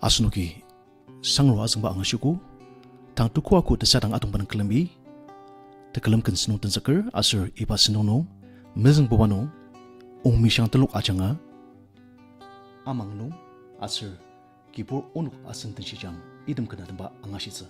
Asunuki sangro asang ba angasuku tang tuku aku desadang atong panang kelembi tekelemkan senung tensakar asur ipa senono mezeng bawano misang teluk ajanga amang no asur kipur onuk aseng tensijang idem kena temba angasisa.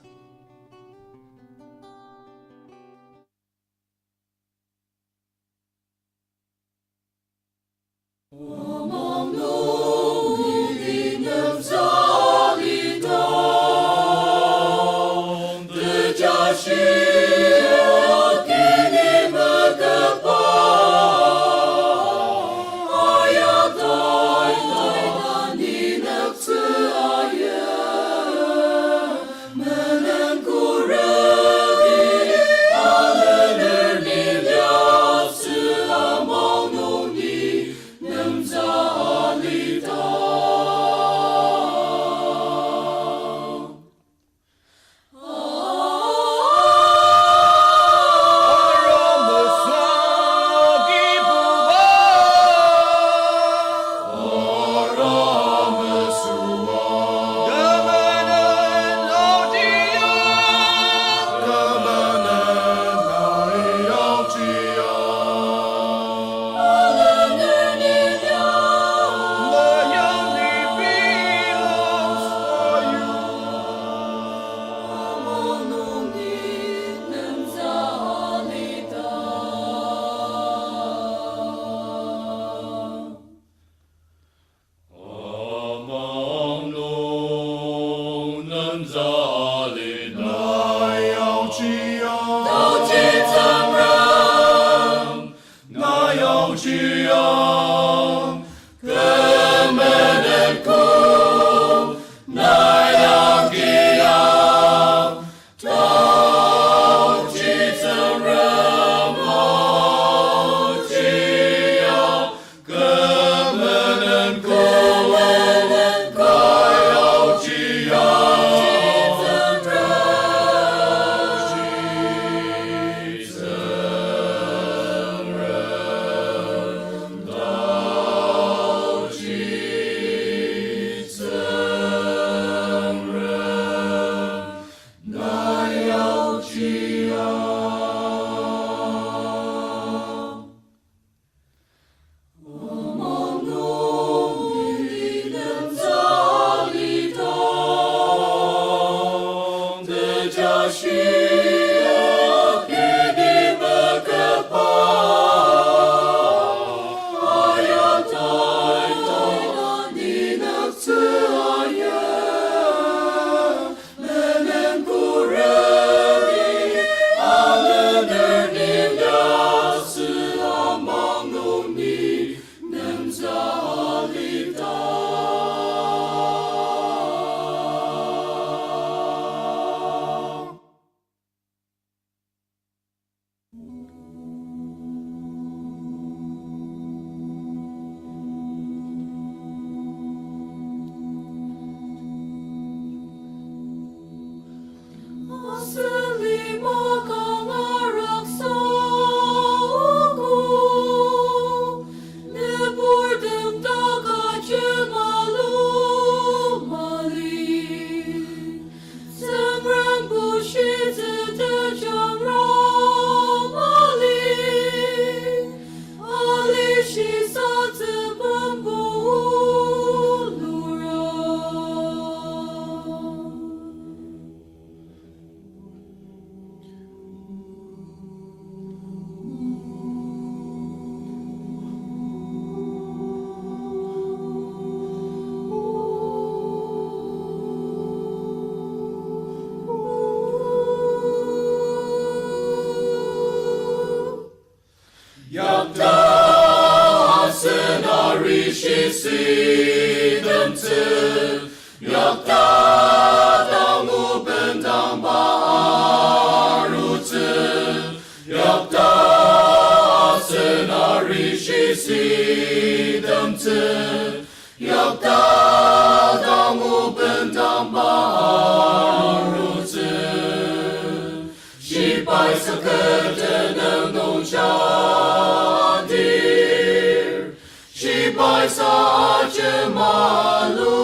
By sa jemalu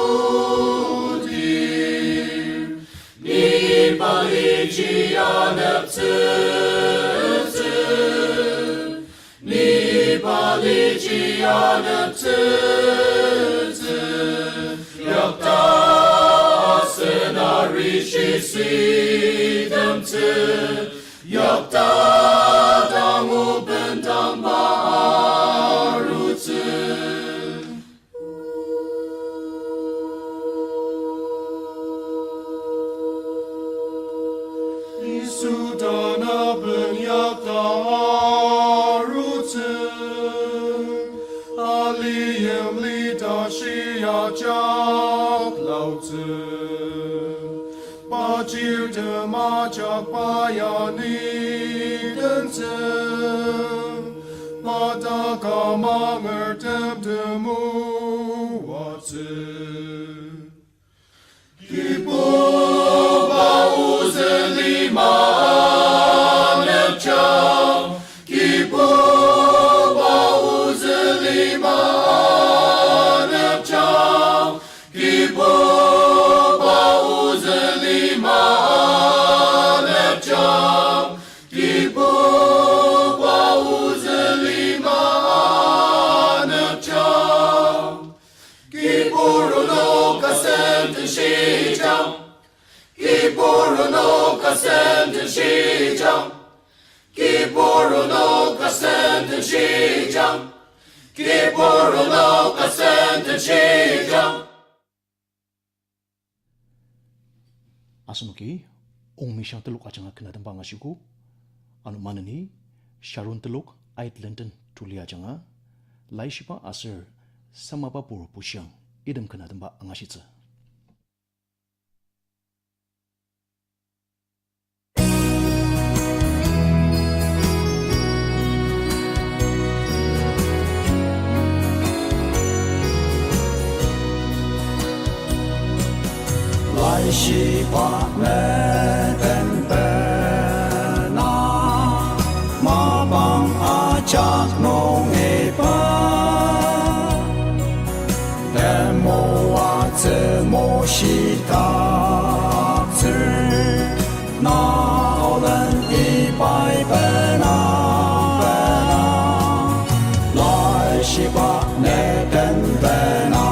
di chi anep tzu ni bali chi anep tzu yakta senari shi sidam tzu yakta damu bentang baru tzu Sudana benyakta rutsu aliyem lida shia jak lautsu bajir de majak bayani dense madaka manger temtemu watsu Kipu bauze lima nepcham Kipu bauze lima nepcham Kipu bauze lima nepcham Kipu bauze lima nepcham Kipuru no kasem shijam Kipuru no kasem shijam Kipuru no kasem shijam Kipuru no kasem shijam Asunuki ong mishang teluk ajanga kena tembang asiku anu manani Sharon teluk ait lenten tuli ajanga lai shipa asir samapa pur pusyang idem kena tembak angashitsa lai shipa me ten pe na ma bang a chak nong e pa mo wa tse mo shi ta tse na len i bai pe na lai shipa ne ten pe na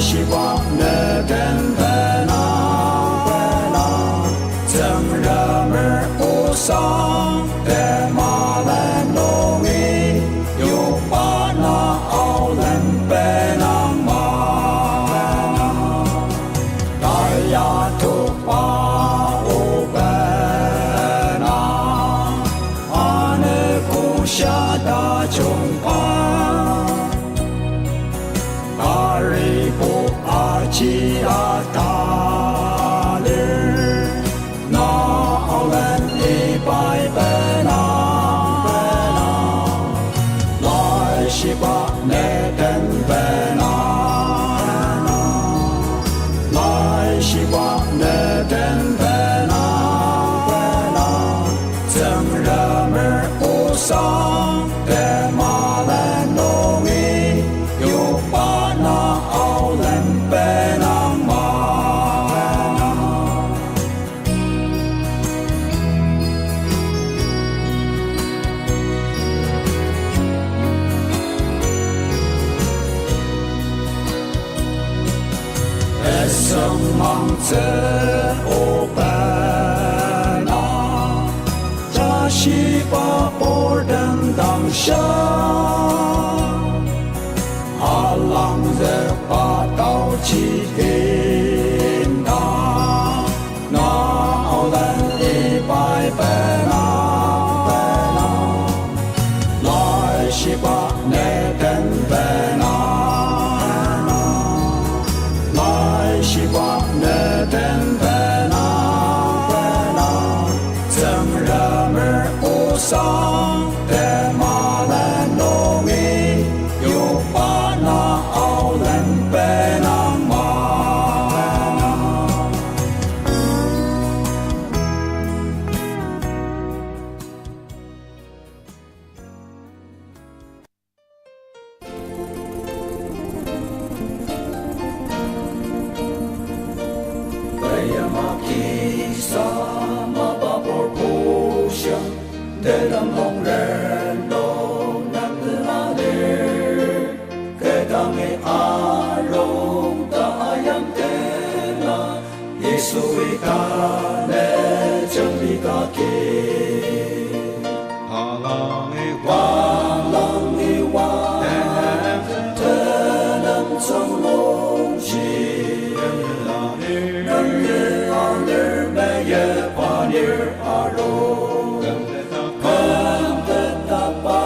shi qua nè ten pe na zeng ra mer o sang te ma len long i yu pa na ao len pe na ma dai ya tu pa o pe na ane ku sha da chung pa chi a ta le na len e bai pe na lai shi ba ne ten pe na lai shi ba ne ten pe na zeng ra mer o sang te ma len long i yu pa na ao len pe mang tse o pa na ta shi pa por dan dang sha a lang ze pa tao chi in da na ao len e bai pa na lai shi pa ne ten pa na shi qua ne ten pe na zeng ra mer o sang te ma len long i yu pa na ao len pe na ma kisah mapaporpusyang dalam long relo nang hadir kedangi arong tayang tena Yesu itane jengli kaki walang iwan dalam trong long chi nang alir meye panir arong tetapa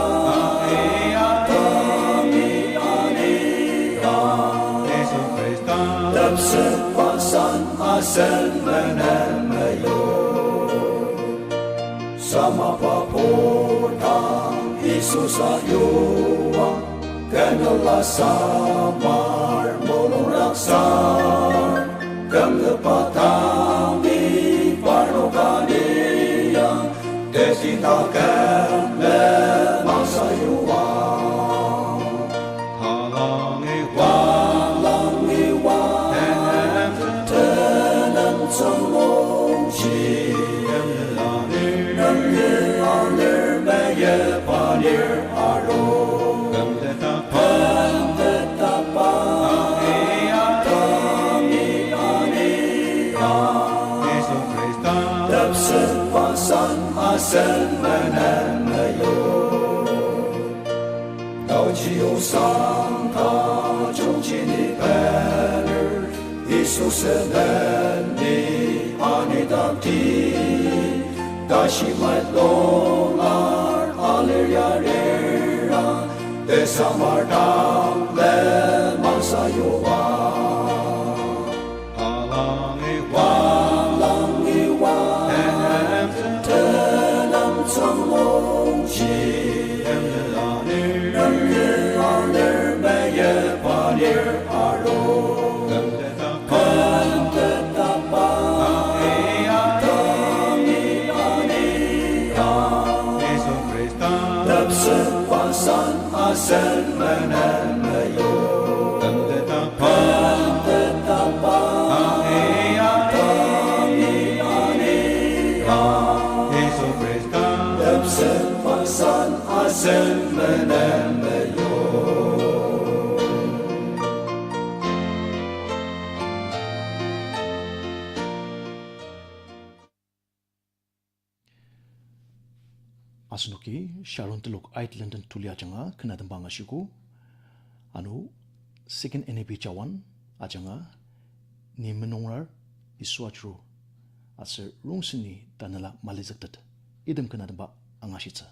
kami aniya Tapset pasan asen menemayo sama papurang Isus ayuwa Kanola samar molong raksar Kang lepatami parno kaniya Desita kemle masayuwa walang iwan tenang trong long chi alir meye panir arong tetapa kami aniya Tapset pasan asen menemayo Tao chỉ有上他中间的banner Isus nen ni ane dati Dashi mat longar alir yarera Desamar dam le masayowa walang iwan tenang trong long chi alir meye panir arong tetapa kami aniya Tapset pasan asen menemayo tetapa kami aniya Tapset pasan asen menemayo Asnuki Sharon Teluk Island and Tulia Janga Kanadang Bangashiku Anu Second NAP Chawan Ajanga Ni Menongar Iswachru Aser Rungsini Tanala Malizaktat Idem Kanadamba Angashitsa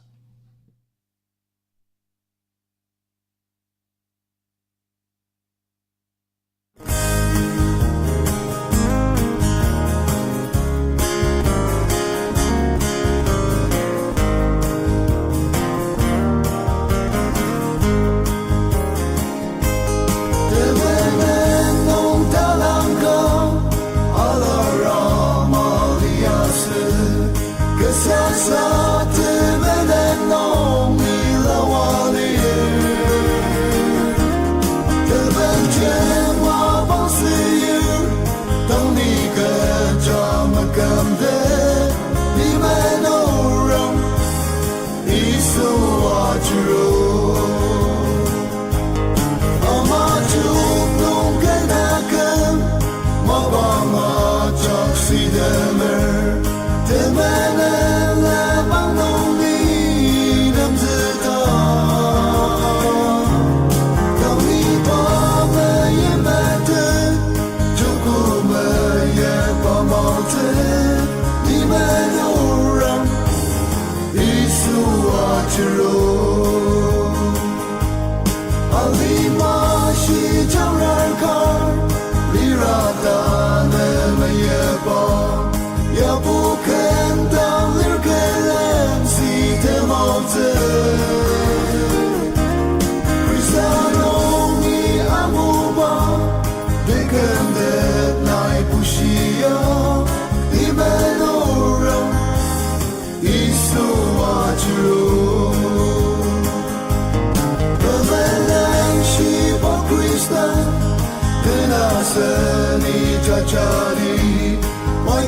Seni cacari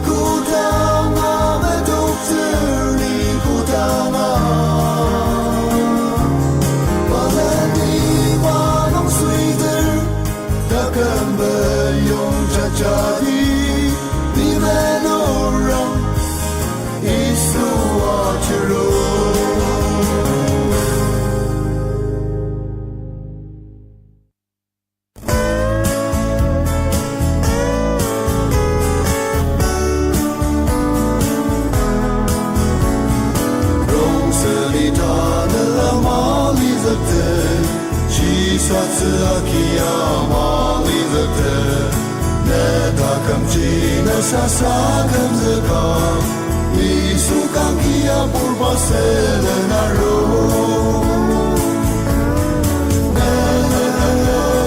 苦疼，我们独自离苦疼啊！我们的花弄碎的，它根本用着这里，你们都让耶稣啊去入。Sasa kam zaka Isu kam kia purba selenaro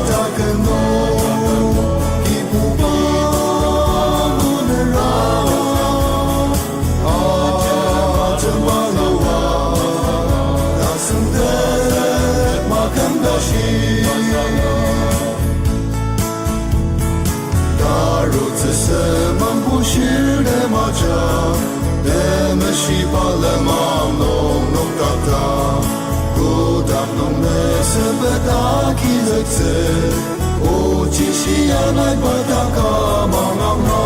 Takano Kipupa Munera Ajamalawa Nasundet Makam dashi Semang bushir de maja, de meshipa le mam nong nong tata, kudam nong ne sebeda kizekse, o chishi anai bataka mangam na.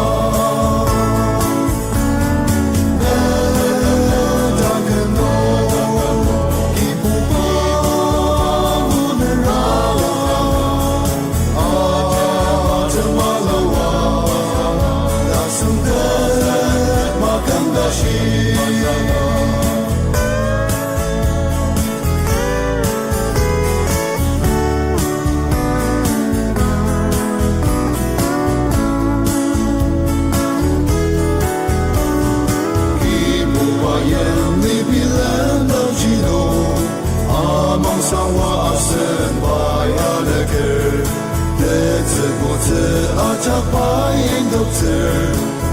Ajak paling dokter,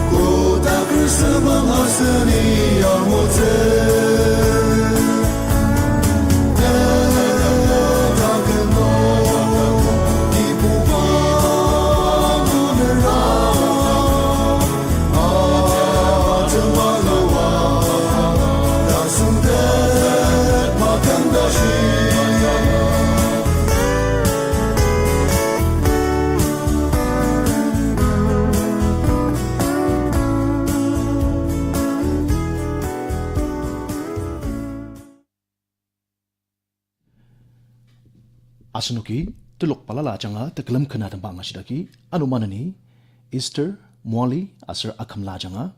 ku tak kersemang asli yang motor. Asunuki tulok palala changa tekalam khana tamba ngasidaki anumanani Easter Mwali asar akamla changa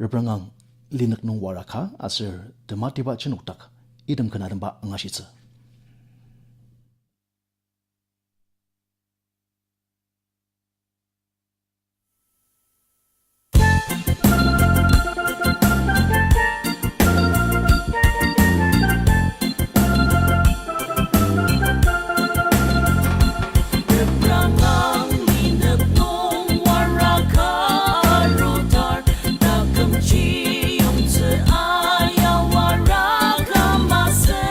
rebrangang linak nong waraka asar dematiba chenuktak idam khana tamba ngasitsa. Ayawara kamase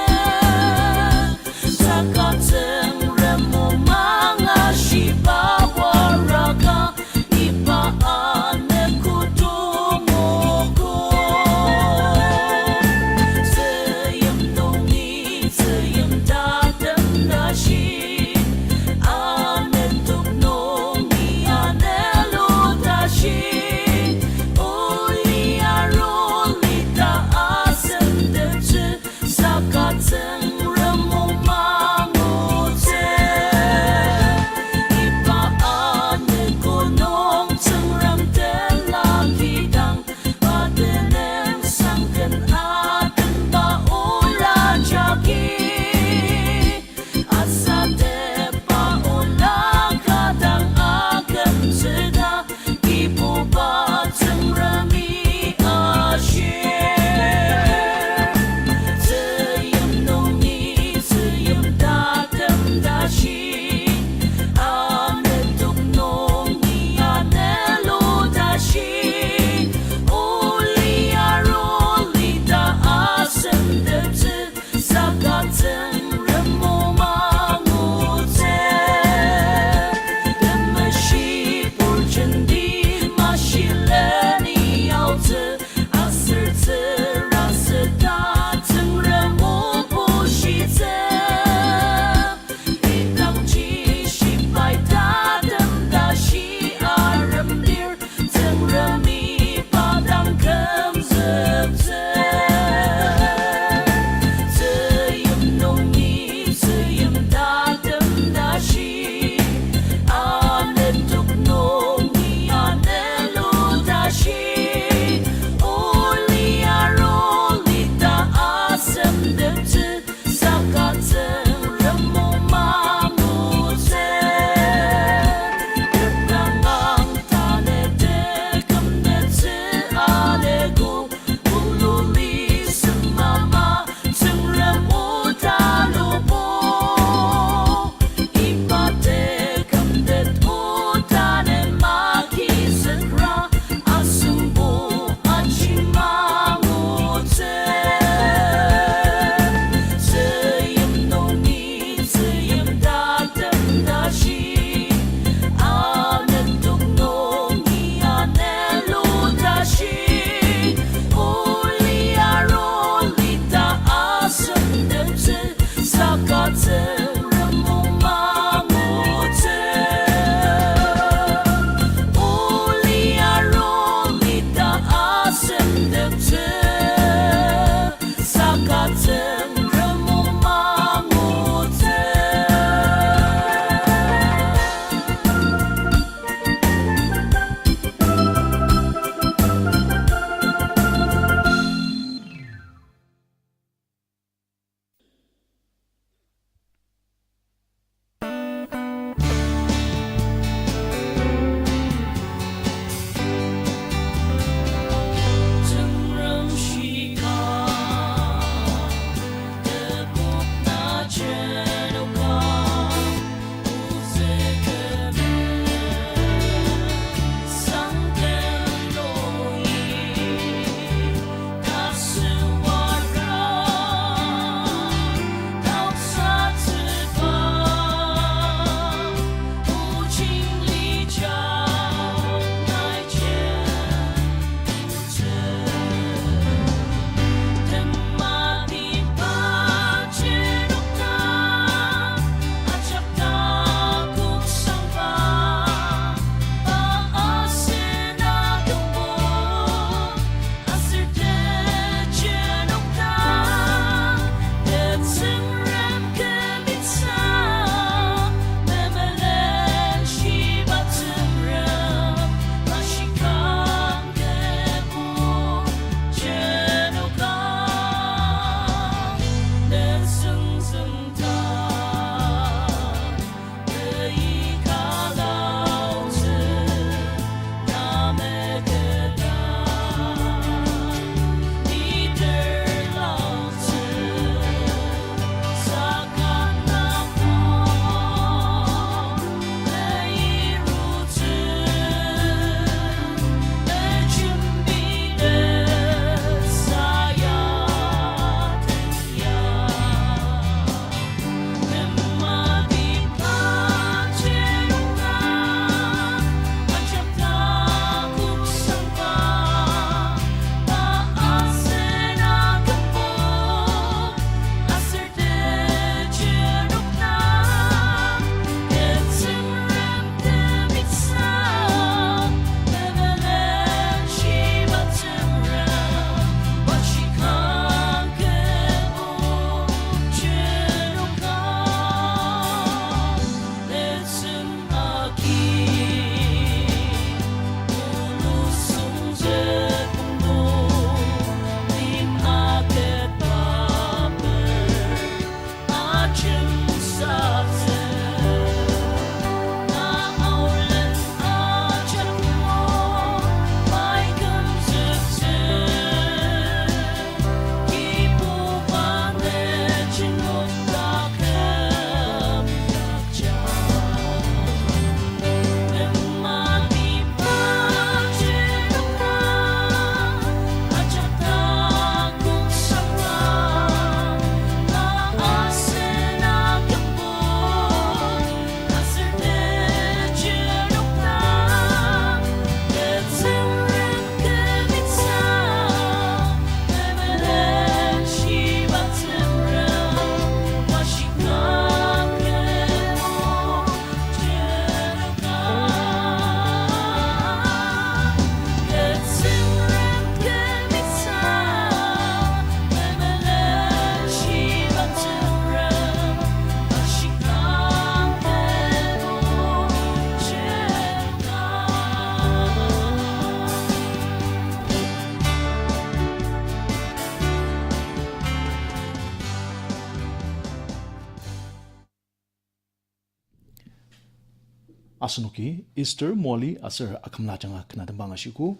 Asunuki Easter Molly asar akamla janga kena dembang asiku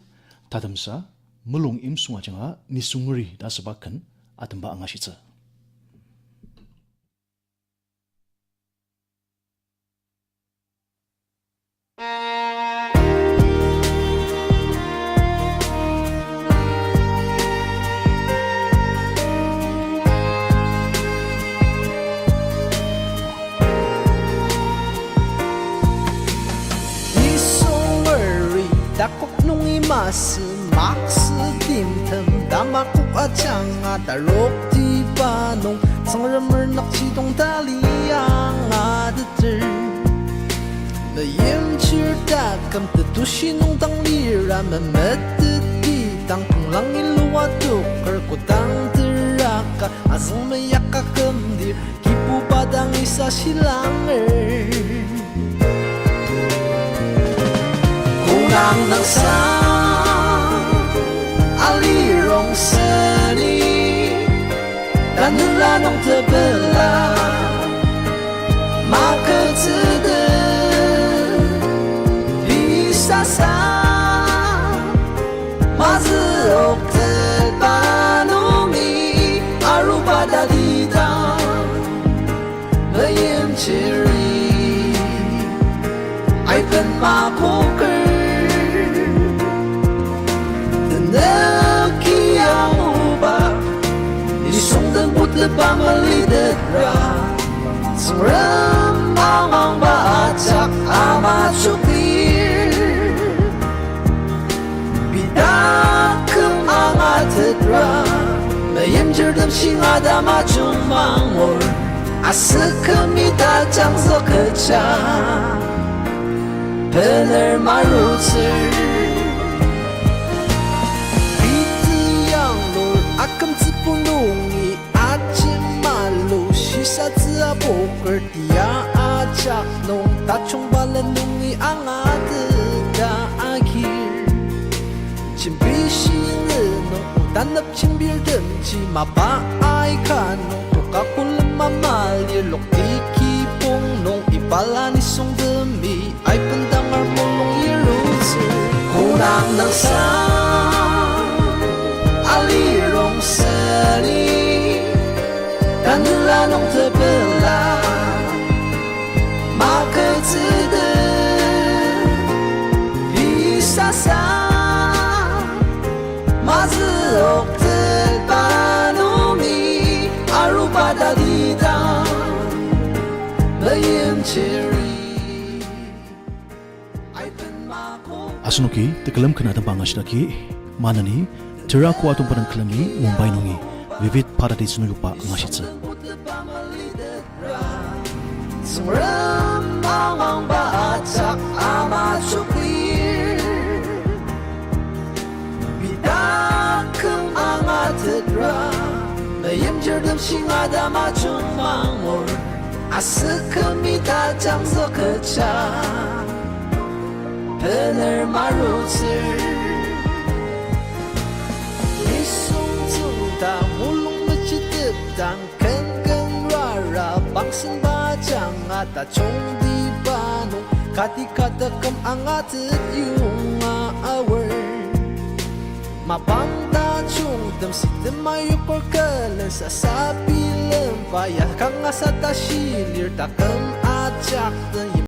tadamsa melung im sunga janga nisunguri da sebakan atamba angasitsa. Dakok nung imas Max dimtem Damakuk acang Adarok di banong Sangremer naksidong taliyang Adater Mayem cirdakam Tetusinong tangliran Mamadati Tangkong langin luwadok Kerkutang teraka Asang mayakakamdir Kipu padang isa silanger Kunang ng sang alirong seni Dan nulanong tebela Makatede Bisa sa Mazuok terpanumi Arupa dalita Mayem ciri Ay pen makoker Nakiang ubah Isong tembut lebang melidet ra Seram amang baacak amat supir Bidakem angat hedra Mayem jerdam singada macung mangor Asekem itajang sokeca Bener marutser Akam zipunungi acim malu Sisa zia boker dia ajak nung Tachong balanungi ang adeda akhir Cimbisin lenong Utanap cimbir demci Mapaay kanong Tukakulam mamalir Lok tikipong nung Ipalanisong demi Ay pendangar molong irutser Kunang ng sang alirong seni Dan nulanong tebela Makatede Bisa sa Mazuok terpanumi Arupa dalita Mayem ciri Ay penmako Asunuki tekelam kena dembang asidaki manani Tera ku atong padang kelami Mumbai nungi Vivid Paradise nuyupa ngasitsa. Seram amang baacak amat supir Bidakem angat hedra Mayem jerdam singada macung mangor Asekem itajang sokeca Bener marutser mulung macitip tang ken rara bangsen bajang ata chong di banong kati katakam angatit yung awer mapamta chung dam sitem mayukor kalan sa sapi lempayah kang asa tashilir takam atsak